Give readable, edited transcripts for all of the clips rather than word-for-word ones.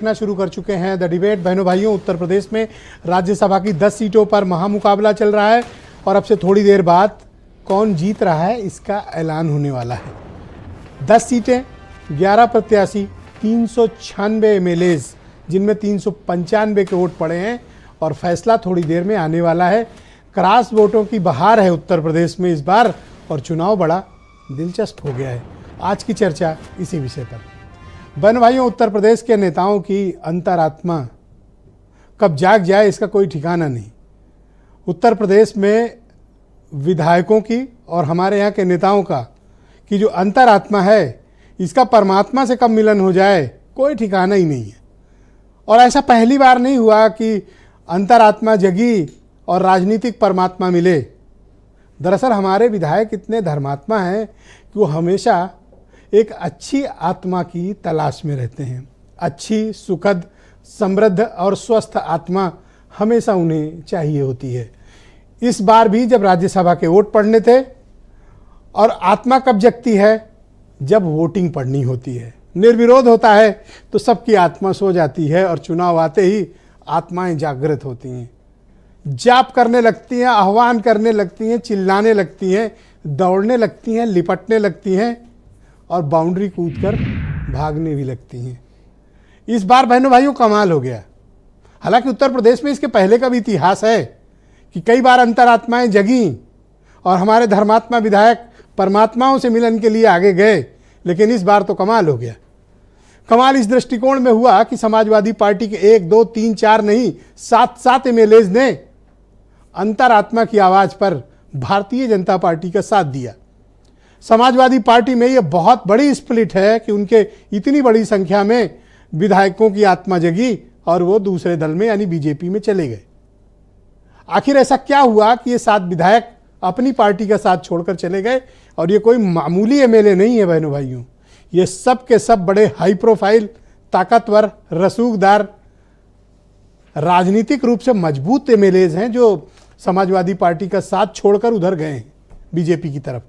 देखना शुरू कर चुके हैं द डिबेट। बहनों भाइयों, उत्तर प्रदेश में राज्यसभा की 10 सीटों पर महामुकाबला चल रहा है और अब से थोड़ी देर बाद कौन जीत रहा है इसका ऐलान होने वाला है। 10 सीटें, 11 प्रत्याशी, 396 एमएलएज, जिनमें 395 के वोट पड़े हैं और फैसला थोड़ी देर में आने वाला है। क्रॉस वोटों की बहार है उत्तर प्रदेश में इस बार और चुनाव बड़ा दिलचस्प हो गया है। आज की चर्चा इसी विषय पर। बहन भाइयों, उत्तर प्रदेश के नेताओं की अंतरात्मा कब जाग जाए इसका कोई ठिकाना नहीं। उत्तर प्रदेश में विधायकों की और हमारे यहाँ के नेताओं का की जो अंतरात्मा है, इसका परमात्मा से कब मिलन हो जाए कोई ठिकाना ही नहीं है। और ऐसा पहली बार नहीं हुआ कि अंतरात्मा जगी और राजनीतिक परमात्मा मिले। दरअसल हमारे विधायक इतने धर्मात्मा हैं कि वो हमेशा एक अच्छी आत्मा की तलाश में रहते हैं। अच्छी, सुखद, समृद्ध और स्वस्थ आत्मा हमेशा उन्हें चाहिए होती है। इस बार भी जब राज्यसभा के वोट पड़ने थे, और आत्मा कब जगती है? जब वोटिंग पड़नी होती है, निर्विरोध होता है तो सबकी आत्मा सो जाती है और चुनाव आते ही आत्माएं जागृत होती हैं, जाप करने लगती हैं, आह्वान करने लगती हैं, चिल्लाने लगती हैं, दौड़ने लगती हैं, लिपटने लगती हैं और बाउंड्री कूदकर भागने भी लगती हैं। इस बार बहनों भाइयों कमाल हो गया। हालांकि उत्तर प्रदेश में इसके पहले का भी इतिहास है कि कई बार अंतरात्माएं जगी और हमारे धर्मात्मा विधायक परमात्माओं से मिलन के लिए आगे गए, लेकिन इस बार तो कमाल हो गया। कमाल इस दृष्टिकोण में हुआ कि समाजवादी पार्टी के 1, 2, 3, 4 नहीं 7 एमएलएज ने अंतरात्मा की आवाज पर भारतीय जनता पार्टी का साथ दिया। समाजवादी पार्टी में यह बहुत बड़ी स्प्लिट है कि उनके इतनी बड़ी संख्या में विधायकों की आत्मा जगी और वो दूसरे दल में यानी बीजेपी में चले गए। आखिर ऐसा क्या हुआ कि ये 7 विधायक अपनी पार्टी का साथ छोड़कर चले गए? और ये कोई मामूली एमएलए नहीं है बहनों भाइयों, ये सब के सब बड़े हाई प्रोफाइल, ताकतवर, रसूखदार, राजनीतिक रूप से मजबूत एमएलएज हैं जो समाजवादी पार्टी का साथ छोड़कर उधर गए हैं बीजेपी की तरफ।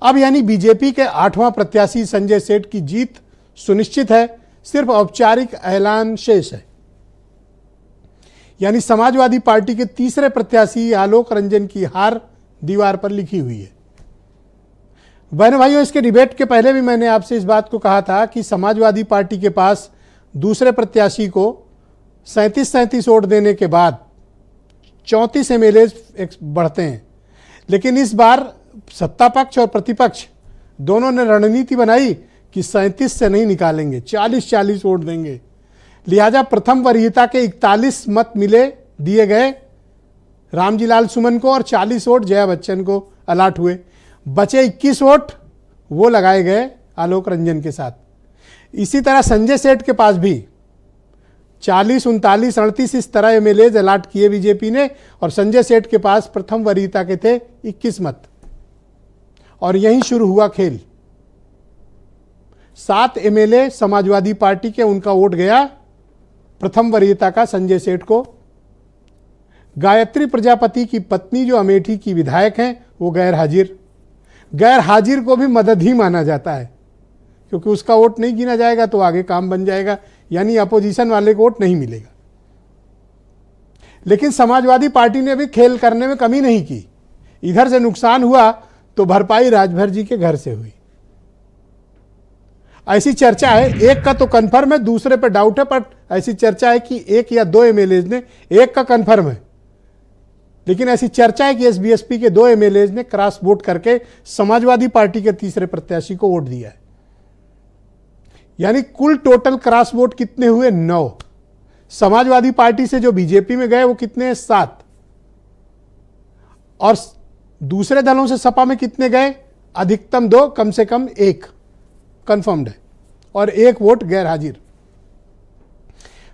अब यानी बीजेपी के 8वां प्रत्याशी संजय सेठ की जीत सुनिश्चित है, सिर्फ औपचारिक ऐलान शेष है। यानी समाजवादी पार्टी के तीसरे प्रत्याशी आलोक रंजन की हार दीवार पर लिखी हुई है। बहनों भाइयों, इसके डिबेट के पहले भी मैंने आपसे इस बात को कहा था कि समाजवादी पार्टी के पास दूसरे प्रत्याशी को 37 वोट देने के बाद 34 एमएलए बढ़ते हैं। लेकिन इस बार सत्ता पक्ष और प्रतिपक्ष दोनों ने रणनीति बनाई कि 37 से नहीं निकालेंगे, 40-40 वोट देंगे। लिहाजा प्रथम वरीयता के 41 मत दिए गए रामजी लाल सुमन को और 40 वोट जया बच्चन को अलाट हुए। बचे 21 वोट वो लगाए गए आलोक रंजन के साथ। इसी तरह संजय सेठ के पास भी 40, 39, 38 इस तरह एमएलएज अलाट किए बीजेपी ने और संजय सेठ के पास प्रथम वरीयता के थे 21 मत। और यहीं शुरू हुआ खेल। 7 एमएलए समाजवादी पार्टी के, उनका वोट गया प्रथम वरीयता का संजय सेठ को। गायत्री प्रजापति की पत्नी जो अमेठी की विधायक हैं वो गैर हाजिर को भी मदद ही माना जाता है, क्योंकि उसका वोट नहीं गिना जाएगा तो आगे काम बन जाएगा, यानी अपोजिशन वाले को वोट नहीं मिलेगा। लेकिन समाजवादी पार्टी ने भी खेल करने में कमी नहीं की। इधर से नुकसान हुआ तो भरपाई राजभर जी के घर से हुई। ऐसी चर्चा है, एक का तो कंफर्म है, दूसरे पर डाउट है, पर ऐसी चर्चा है कि 1 या 2 एमएलएज ने, एक का कंफर्म है, लेकिन ऐसी चर्चा है कि एसबीएसपी के 2 एमएलएज ने क्रॉस वोट करके समाजवादी पार्टी के तीसरे प्रत्याशी को वोट दिया है। यानी कुल टोटल क्रॉस वोट कितने हुए? 9। समाजवादी पार्टी से जो बीजेपी में गए वो कितने हैं? 7। और दूसरे दलों से सपा में कितने गए? अधिकतम 2, कम से कम 1 कंफर्म्ड है और 1 वोट गैर हाजिर।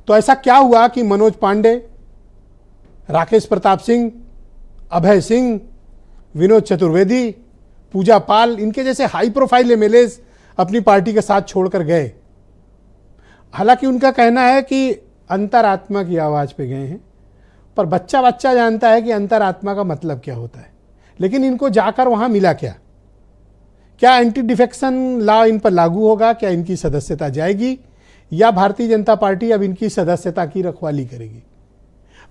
तो ऐसा क्या हुआ कि मनोज पांडे, राकेश प्रताप सिंह, अभय सिंह, विनोद चतुर्वेदी, पूजा पाल, इनके जैसे हाई प्रोफाइल एमएलएज अपनी पार्टी के साथ छोड़कर गए। हालांकि उनका कहना है कि अंतरात्मा की आवाज पे गए हैं, पर बच्चा जानता है कि अंतरात्मा का मतलब क्या होता है। लेकिन इनको जाकर वहां मिला क्या एंटी डिफेक्शन लॉ इन पर लागू होगा? क्या इनकी सदस्यता जाएगी? या भारतीय जनता पार्टी अब इनकी सदस्यता की रखवाली करेगी।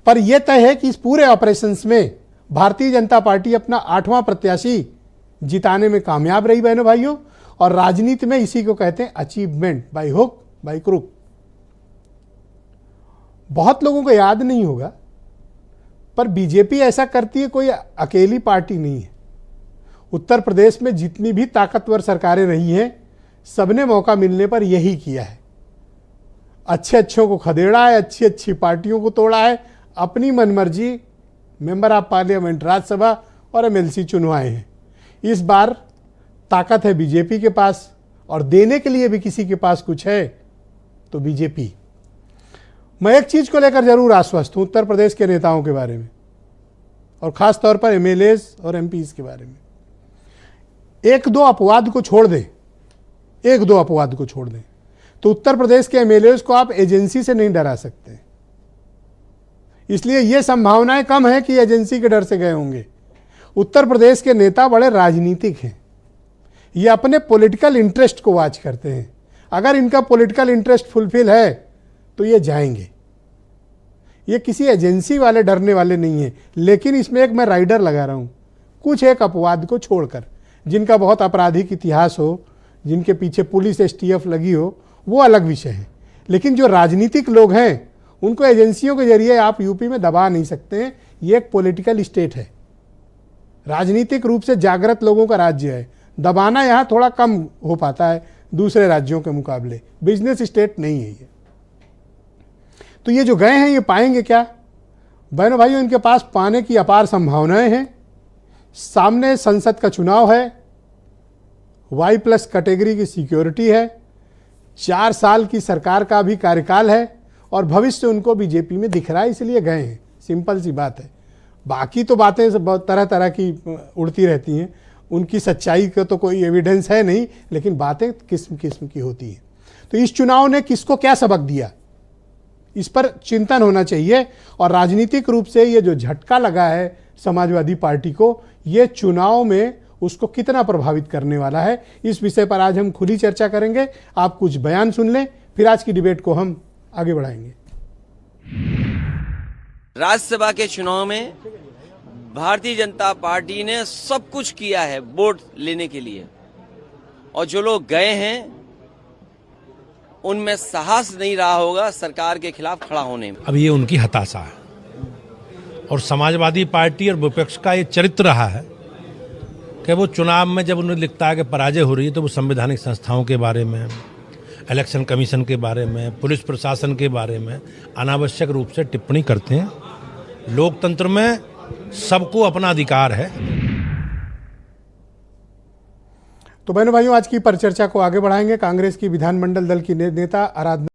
पर यह तय है कि इस पूरे ऑपरेशंस में भारतीय जनता पार्टी अपना 8वां प्रत्याशी जिताने में कामयाब रही बहनों भाइयों, और राजनीति में इसी को कहते हैं achievement by hook by crook. बहुत लोगों को याद नहीं होगा, पर बीजेपी ऐसा करती है कोई अकेली पार्टी नहीं है। उत्तर प्रदेश में जितनी भी ताकतवर सरकारें रही हैं, सबने मौका मिलने पर यही किया है। अच्छे अच्छों को खदेड़ा है, अच्छी अच्छी पार्टियों को तोड़ा है, अपनी मनमर्जी मेंबर ऑफ पार्लियामेंट, राज्यसभा और एमएलसी चुनवाए हैं। इस बार ताकत है बीजेपी के पास, और देने के लिए भी किसी के पास कुछ है तो बीजेपी। मैं एक चीज को लेकर जरूर आश्वस्त हूं उत्तर प्रदेश के नेताओं के बारे में, और खास तौर पर एमएलएस और एमपीज के बारे में। एक दो अपवाद को छोड़ दें तो उत्तर प्रदेश के एमएलएस को आप एजेंसी से नहीं डरा सकते। इसलिए यह संभावनाएं कम है कि एजेंसी के डर से गए होंगे। उत्तर प्रदेश के नेता बड़े राजनीतिक हैं, ये अपने पॉलिटिकल इंटरेस्ट को वॉच करते हैं। अगर इनका पॉलिटिकल इंटरेस्ट फुलफिल है तो ये जाएंगे। ये किसी एजेंसी वाले डरने वाले नहीं है। लेकिन इसमें एक मैं राइडर लगा रहा हूं, कुछ एक अपवाद को छोड़कर, जिनका बहुत आपराधिक इतिहास हो, जिनके पीछे पुलिस एसटीएफ लगी हो, वो अलग विषय है। लेकिन जो राजनीतिक लोग हैं उनको एजेंसियों के जरिए आप यूपी में दबा नहीं सकते हैं। ये एक पॉलिटिकल स्टेट है, राजनीतिक रूप से जागृत लोगों का राज्य है। दबाना यहां थोड़ा कम हो पाता है दूसरे राज्यों के मुकाबले। बिजनेस स्टेट नहीं है ये। तो ये जो गए हैं ये पाएंगे क्या? बहनों भाइयों, इनके पास पाने की अपार संभावनाएं हैं। सामने संसद का चुनाव है, Y+ कैटेगरी की सिक्योरिटी है, 4 साल की सरकार का भी कार्यकाल है, और भविष्य उनको बीजेपी में दिख रहा है, इसलिए गए हैं। सिंपल सी बात है। बाकी तो बातें तरह तरह की उड़ती रहती हैं, उनकी सच्चाई का तो कोई एविडेंस है नहीं, लेकिन बातें किस्म किस्म की होती हैं। तो इस चुनाव ने किसको क्या सबक दिया, इस पर चिंतन होना चाहिए। और राजनीतिक रूप से ये जो झटका लगा है समाजवादी पार्टी को, ये चुनाव में उसको कितना प्रभावित करने वाला है, इस विषय पर आज हम खुली चर्चा करेंगे। आप कुछ बयान सुन लें, फिर आज की डिबेट को हम आगे बढ़ाएंगे। राज्यसभा के चुनाव में भारतीय जनता पार्टी ने सब कुछ किया है वोट लेने के लिए, और जो लोग गए हैं उनमें साहस नहीं रहा होगा सरकार के खिलाफ खड़ा होने में। अब ये उनकी हताशा है, और समाजवादी पार्टी और विपक्ष का ये चरित्र रहा है कि वो चुनाव में जब उन्हें लिखता है कि पराजय हो रही है, तो वो संवैधानिक संस्थाओं के बारे में, इलेक्शन कमीशन के बारे में, पुलिस प्रशासन के बारे में अनावश्यक रूप से टिप्पणी करते हैं। लोकतंत्र में सबको अपना अधिकार है। तो बहनों भाइयों, आज की परिचर्चा को आगे बढ़ाएंगे। कांग्रेस की विधानमंडल दल की नेता आराधना